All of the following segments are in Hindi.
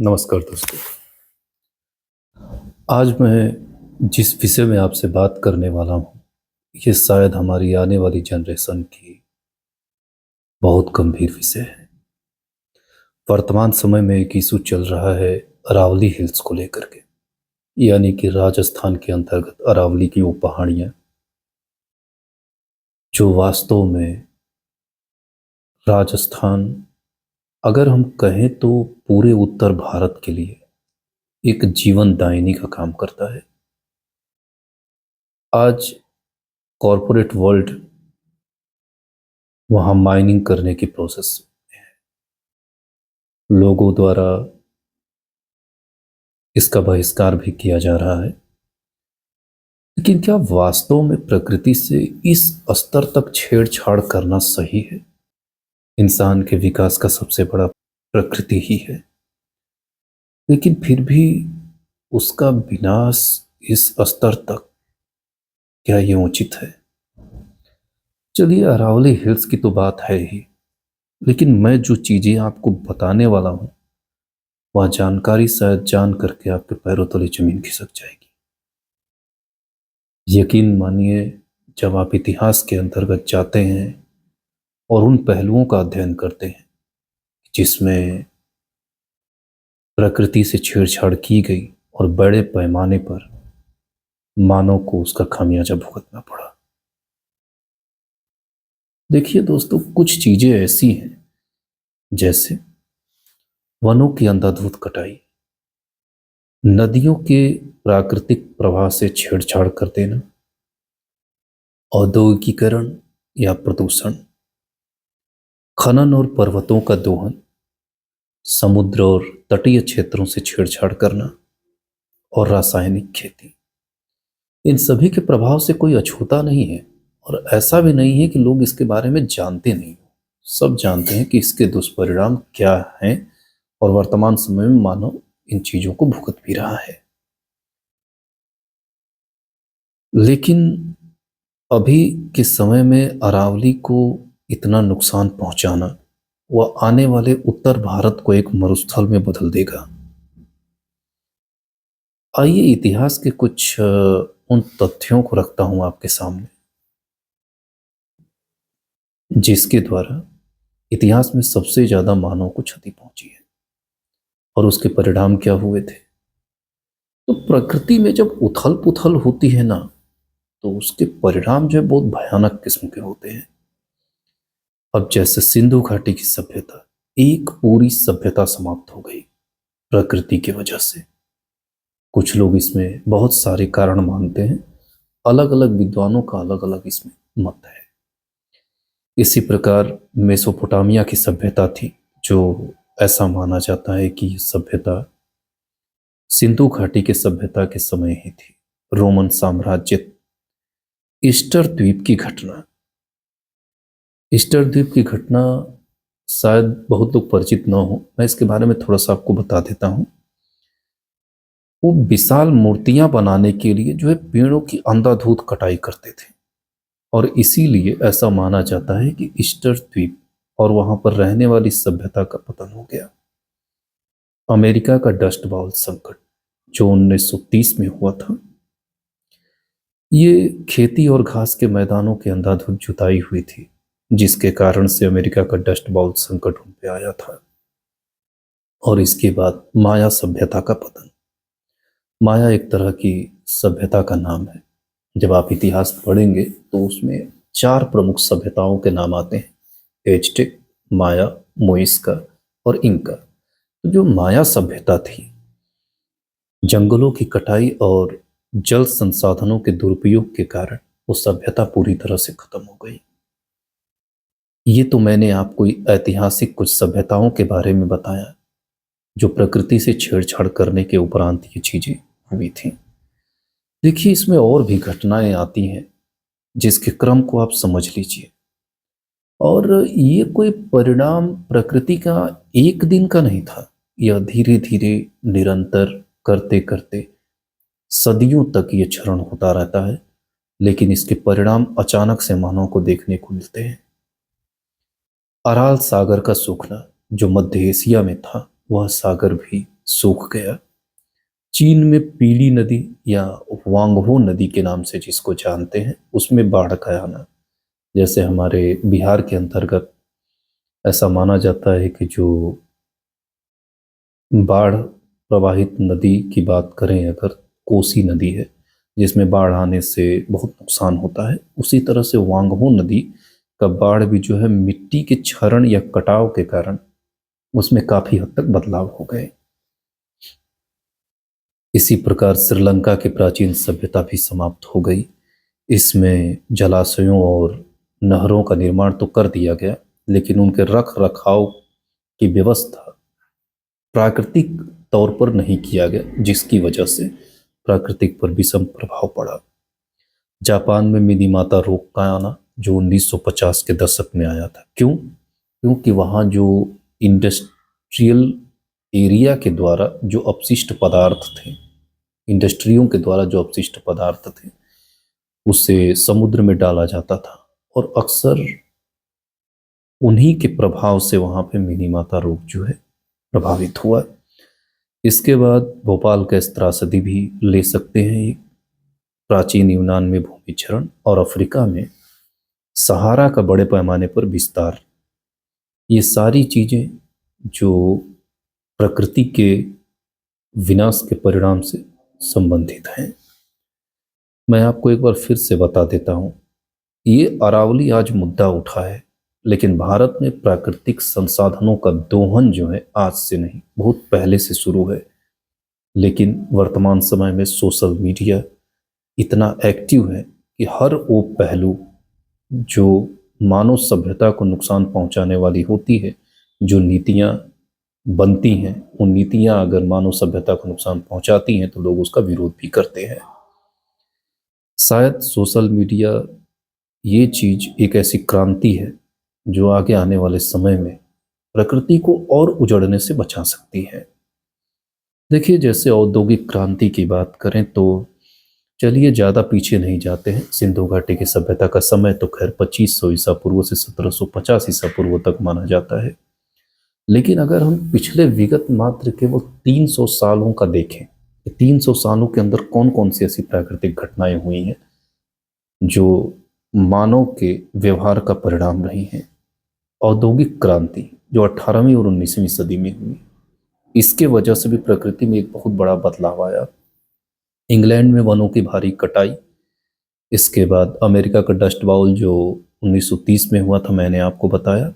नमस्कार दोस्तों। आज मैं जिस विषय में आपसे बात करने वाला हूँ, ये शायद हमारी आने वाली जनरेशन की बहुत गंभीर विषय है। वर्तमान समय में एक इशू चल रहा है अरावली हिल्स को लेकर के, यानी कि राजस्थान के अंतर्गत अरावली की वो पहाड़ियाँ जो वास्तव में राजस्थान, अगर हम कहें तो पूरे उत्तर भारत के लिए एक जीवन दायिनी का काम करता है। आज कॉरपोरेट वर्ल्ड वहाँ माइनिंग करने की प्रोसेस लोगों द्वारा इसका बहिष्कार भी किया जा रहा है। लेकिन क्या वास्तव में प्रकृति से इस स्तर तक छेड़छाड़ करना सही है? इंसान के विकास का सबसे बड़ा प्रकृति ही है, लेकिन फिर भी उसका विनाश इस स्तर तक, क्या ये उचित है? चलिए, अरावली हिल्स की तो बात है ही, लेकिन मैं जो चीजें आपको बताने वाला हूं, वह जानकारी शायद जान करके आपके पैरों तले जमीन खिसक जाएगी। यकीन मानिए, जब आप इतिहास के अंतर्गत जाते हैं और उन पहलुओं का अध्ययन करते हैं जिसमें प्रकृति से छेड़छाड़ की गई और बड़े पैमाने पर मानव को उसका खामियाजा भुगतना पड़ा। देखिए दोस्तों, कुछ चीजें ऐसी हैं जैसे वनों की अंधाधुंध कटाई, नदियों के प्राकृतिक प्रवाह से छेड़छाड़ कर देना, औद्योगिकीकरण या प्रदूषण, खनन और पर्वतों का दोहन, समुद्र और तटीय क्षेत्रों से छेड़छाड़ करना और रासायनिक खेती। इन सभी के प्रभाव से कोई अछूता नहीं है, और ऐसा भी नहीं है कि लोग इसके बारे में जानते नहीं हो। सब जानते हैं कि इसके दुष्परिणाम क्या हैं, और वर्तमान समय में मानव इन चीजों को भुगत भी रहा है। लेकिन अभी के समय में अरावली को इतना नुकसान पहुंचाना, वह आने वाले उत्तर भारत को एक मरुस्थल में बदल देगा। आइए इतिहास के कुछ उन तथ्यों को रखता हूं आपके सामने, जिसके द्वारा इतिहास में सबसे ज्यादा मानव को क्षति पहुंची है और उसके परिणाम क्या हुए थे। तो प्रकृति में जब उथल पुथल होती है ना, तो उसके परिणाम जो है बहुत भयानक किस्म के होते हैं। अब जैसे सिंधु घाटी की सभ्यता, एक पूरी सभ्यता समाप्त हो गई प्रकृति की वजह से। कुछ लोग इसमें बहुत सारे कारण मानते हैं, अलग अलग विद्वानों का अलग अलग इसमें मत है। इसी प्रकार मेसोपोटामिया की सभ्यता थी, जो ऐसा माना जाता है कि सभ्यता सिंधु घाटी के सभ्यता के समय ही थी। रोमन साम्राज्य, ईस्टर द्वीप की घटना, ईस्टर द्वीप की घटना शायद बहुत लोग परिचित न हो, मैं इसके बारे में थोड़ा सा आपको बता देता हूं। वो विशाल मूर्तियां बनाने के लिए जो है पेड़ों की अंधाधुंध कटाई करते थे, और इसीलिए ऐसा माना जाता है कि ईस्टर द्वीप और वहां पर रहने वाली सभ्यता का पतन हो गया। अमेरिका का डस्ट बाउल संकट जो 1930 में हुआ था, ये खेती और घास के मैदानों के अंधाधुंध जुताई हुई थी, जिसके कारण से अमेरिका का डस्ट बाउल संकट उन पे आया था। और इसके बाद माया सभ्यता का पतन। माया एक तरह की सभ्यता का नाम है। जब आप इतिहास पढ़ेंगे तो उसमें 4 प्रमुख सभ्यताओं के नाम आते हैं: एज़टेक, माया, मोइस्का और इंका। तो जो माया सभ्यता थी, जंगलों की कटाई और जल संसाधनों के दुरुपयोग के कारण वो सभ्यता पूरी तरह से खत्म हो गई। ये तो मैंने आपको ऐतिहासिक कुछ सभ्यताओं के बारे में बताया जो प्रकृति से छेड़छाड़ करने के उपरांत ये चीजें हुई थी। देखिए, इसमें और भी घटनाएं आती हैं जिसके क्रम को आप समझ लीजिए। और ये कोई परिणाम प्रकृति का एक दिन का नहीं था, यह धीरे धीरे निरंतर करते करते सदियों तक ये क्षरण होता रहता है। लेकिन इसके परिणाम अचानक से मानव को देखने को मिलते हैं। अराल सागर का सूखना जो मध्य एशिया में था, वह सागर भी सूख गया। चीन में पीली नदी या वांगहो नदी के नाम से जिसको जानते हैं, उसमें बाढ़ का आना, जैसे हमारे बिहार के अंतर्गत ऐसा माना जाता है कि जो बाढ़ प्रवाहित नदी की बात करें अगर, कोसी नदी है जिसमें बाढ़ आने से बहुत नुकसान होता है, उसी तरह से वांगहो नदी का बाढ़ भी जो है मिट्टी के क्षरण या कटाव के कारण उसमें काफी हद तक बदलाव हो गए। इसी प्रकार श्रीलंका की प्राचीन सभ्यता भी समाप्त हो गई। इसमें जलाशयों और नहरों का निर्माण तो कर दिया गया, लेकिन उनके रख रखाव की व्यवस्था प्राकृतिक तौर पर नहीं किया गया, जिसकी वजह से प्राकृतिक पर विषम प्रभाव पड़ा। जापान में मिनीमाता रोग का आना जो 1950 के दशक में आया था। क्यों? क्योंकि वहाँ जो इंडस्ट्रियल एरिया के द्वारा जो अपशिष्ट पदार्थ थे, इंडस्ट्रियों के द्वारा जो अपशिष्ट पदार्थ थे, उसे समुद्र में डाला जाता था और अक्सर उन्हीं के प्रभाव से वहाँ पे मिनीमाता रोग जो है प्रभावित हुआ। इसके बाद भोपाल का त्रासदी भी ले सकते हैं एक, प्राचीन यूनान में भूमि क्षरण और अफ्रीका में सहारा का बड़े पैमाने पर विस्तार, ये सारी चीजें जो प्रकृति के विनाश के परिणाम से संबंधित हैं। मैं आपको एक बार फिर से बता देता हूं, ये अरावली आज मुद्दा उठा है, लेकिन भारत में प्राकृतिक संसाधनों का दोहन जो है आज से नहीं, बहुत पहले से शुरू है। लेकिन वर्तमान समय में सोशल मीडिया इतना एक्टिव है कि हर वो पहलू जो मानव सभ्यता को नुकसान पहुंचाने वाली होती है, जो नीतियां बनती हैं, उन नीतियां अगर मानव सभ्यता को नुकसान पहुंचाती हैं तो लोग उसका विरोध भी करते हैं। शायद सोशल मीडिया ये चीज एक ऐसी क्रांति है जो आगे आने वाले समय में प्रकृति को और उजड़ने से बचा सकती है। देखिए, जैसे औद्योगिक क्रांति की बात करें तो चलिए ज़्यादा पीछे नहीं जाते हैं। सिंधु घाटी की सभ्यता का समय तो खैर 2500 ईसा पूर्व से 1750 ईसा पूर्व तक माना जाता है। लेकिन अगर हम पिछले विगत मात्र केवल 300 सालों का देखें, 300 सालों के अंदर कौन कौन सी ऐसी प्राकृतिक घटनाएं हुई हैं जो मानव के व्यवहार का परिणाम रही हैं। औद्योगिक क्रांति जो 18वीं और 19वीं सदी में हुई, इसके वजह से भी प्रकृति में एक बहुत बड़ा बदलाव आया। इंग्लैंड में वनों की भारी कटाई, इसके बाद अमेरिका का डस्ट बाउल जो 1930 में हुआ था, मैंने आपको बताया।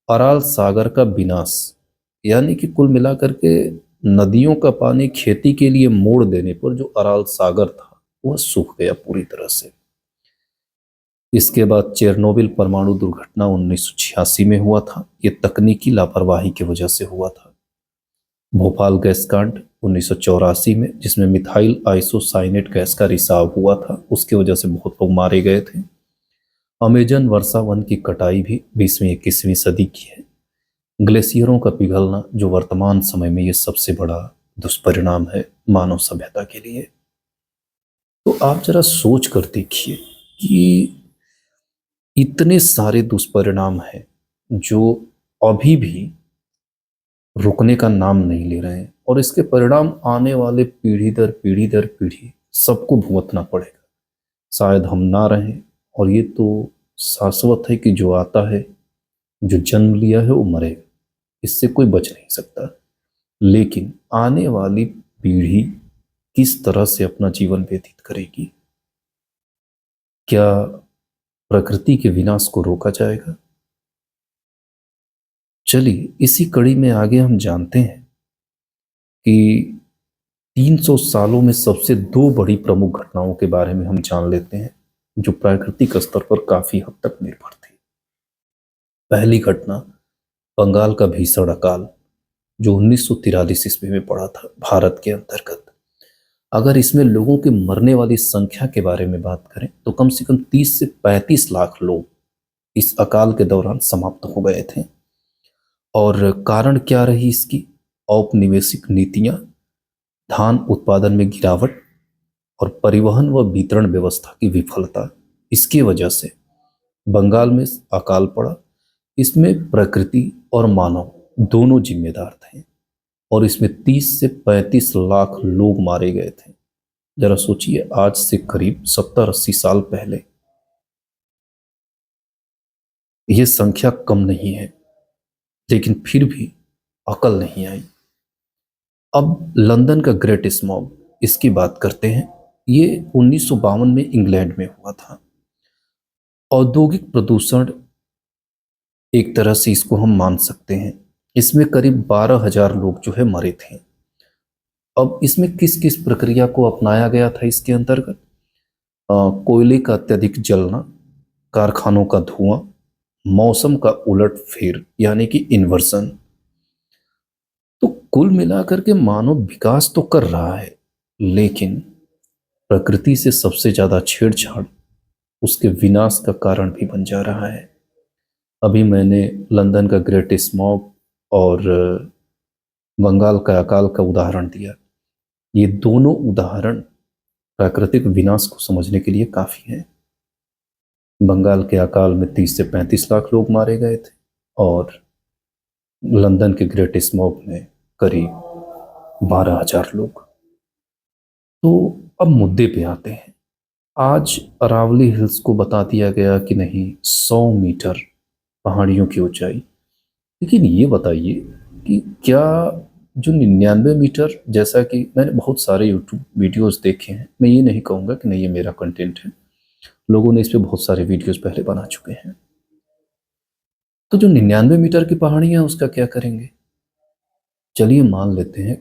अराल सागर का विनाश, यानी कि कुल मिलाकर के नदियों का पानी खेती के लिए मोड़ देने पर जो अराल सागर था वह सूख गया पूरी तरह से। इसके बाद चेरनोबिल परमाणु दुर्घटना 1986 में हुआ था, ये तकनीकी लापरवाही की वजह से हुआ था। भोपाल गैस कांड 1984 में, जिसमें मिथाइल आइसोसाइनेट गैस का रिसाव हुआ था, उसकी वजह से बहुत लोग मारे गए थे। अमेजन वर्षा वन की कटाई भी 20वीं-21वीं सदी की है। ग्लेशियरों का पिघलना जो वर्तमान समय में ये सबसे बड़ा दुष्परिणाम है मानव सभ्यता के लिए। तो आप जरा सोच कर देखिए कि इतने सारे दुष्परिणाम हैं जो अभी भी रुकने का नाम नहीं ले रहे हैं, और इसके परिणाम आने वाले पीढ़ी दर पीढ़ी दर पीढ़ी सबको भुगतना पड़ेगा। शायद हम ना रहें, और ये तो शाश्वत है कि जो आता है, जो जन्म लिया है वो मरेगा, इससे कोई बच नहीं सकता। लेकिन आने वाली पीढ़ी किस तरह से अपना जीवन व्यतीत करेगी? क्या प्रकृति के विनाश को रोका जाएगा? चलिए इसी कड़ी में आगे हम जानते हैं कि 300 सालों में सबसे दो बड़ी प्रमुख घटनाओं के बारे में हम जान लेते हैं जो प्राकृतिक स्तर पर काफी हद तक निर्भर थी। पहली घटना बंगाल का भीषण अकाल जो 1943 ईस्वी में पड़ा था भारत के अंतर्गत। अगर इसमें लोगों के मरने वाली संख्या के बारे में बात करें तो कम से कम 30 से 35 लाख लोग इस अकाल के दौरान समाप्त हो गए थे। और कारण क्या रही इसकी? औपनिवेशिक नीतियां, धान उत्पादन में गिरावट और परिवहन व वितरण व्यवस्था की विफलता, इसकी वजह से बंगाल में अकाल पड़ा। इसमें प्रकृति और मानव दोनों जिम्मेदार थे। और इसमें 30 से 35 लाख लोग मारे गए थे। जरा सोचिए, आज से करीब 70-80 साल पहले यह संख्या कम नहीं है, लेकिन फिर भी अकल नहीं आई। अब लंदन का ग्रेट स्मॉग, इसकी बात करते हैं। ये 1952 में इंग्लैंड में हुआ था। औद्योगिक प्रदूषण एक तरह से इसको हम मान सकते हैं। इसमें करीब 12,000 लोग जो है मरे थे। अब इसमें किस किस प्रक्रिया को अपनाया गया था इसके अंतर्गत? कोयले का अत्यधिक जलना, कारखानों का धुआं, मौसम का उलट फेर यानी कि इन्वर्सन। तो कुल मिलाकर के मानव विकास तो कर रहा है, लेकिन प्रकृति से सबसे ज्यादा छेड़छाड़ उसके विनाश का कारण भी बन जा रहा है। अभी मैंने लंदन का ग्रेट स्मॉग और बंगाल का अकाल का उदाहरण दिया। ये दोनों उदाहरण प्राकृतिक विनाश को समझने के लिए काफी हैं। बंगाल के अकाल में 30 से 35 लाख लोग मारे गए थे और लंदन के ग्रेट स्मॉग में करीब 12,000 लोग। तो अब मुद्दे पे आते हैं। आज अरावली हिल्स को बता दिया गया कि नहीं 100 मीटर पहाड़ियों की ऊंचाई। लेकिन ये बताइए कि क्या जो 99 मीटर, जैसा कि मैंने बहुत सारे यूट्यूब वीडियोस देखे हैं, मैं ये नहीं कहूँगा कि नहीं ये मेरा कंटेंट है, लोगों ने इस पे बहुत सारे वीडियोस पहले बना चुके हैं। तो जो 99 मीटर की पहाड़ी है उसका क्या करेंगे? चलिए मान लेते हैं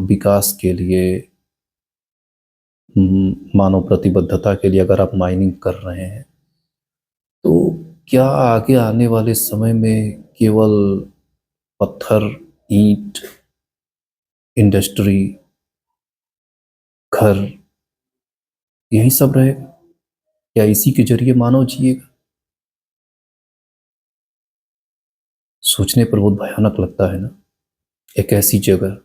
विकास के लिए, मानव प्रतिबद्धता के लिए अगर आप माइनिंग कर रहे हैं, तो क्या आगे आने वाले समय में केवल पत्थर, ईंट, इंडस्ट्री, घर, यही सब रहेगा? क्या इसी के जरिए मानव जिएगा? सोचने पर बहुत भयानक लगता है ना। एक ऐसी जगह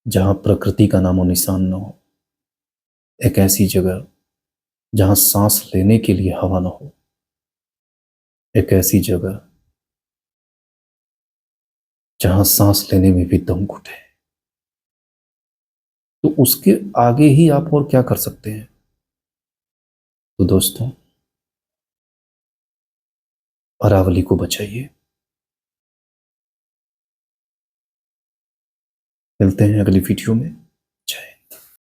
जहां प्रकृति का नामो निशान न हो, एक ऐसी जगह जहां सांस लेने के लिए हवा न हो, एक ऐसी जगह जहां सांस लेने में भी दम घुटे। तो उसके आगे ही आप और क्या कर सकते हैं? तो दोस्तों, अरावली को बचाइए। मिलते हैं अगली वीडियो में।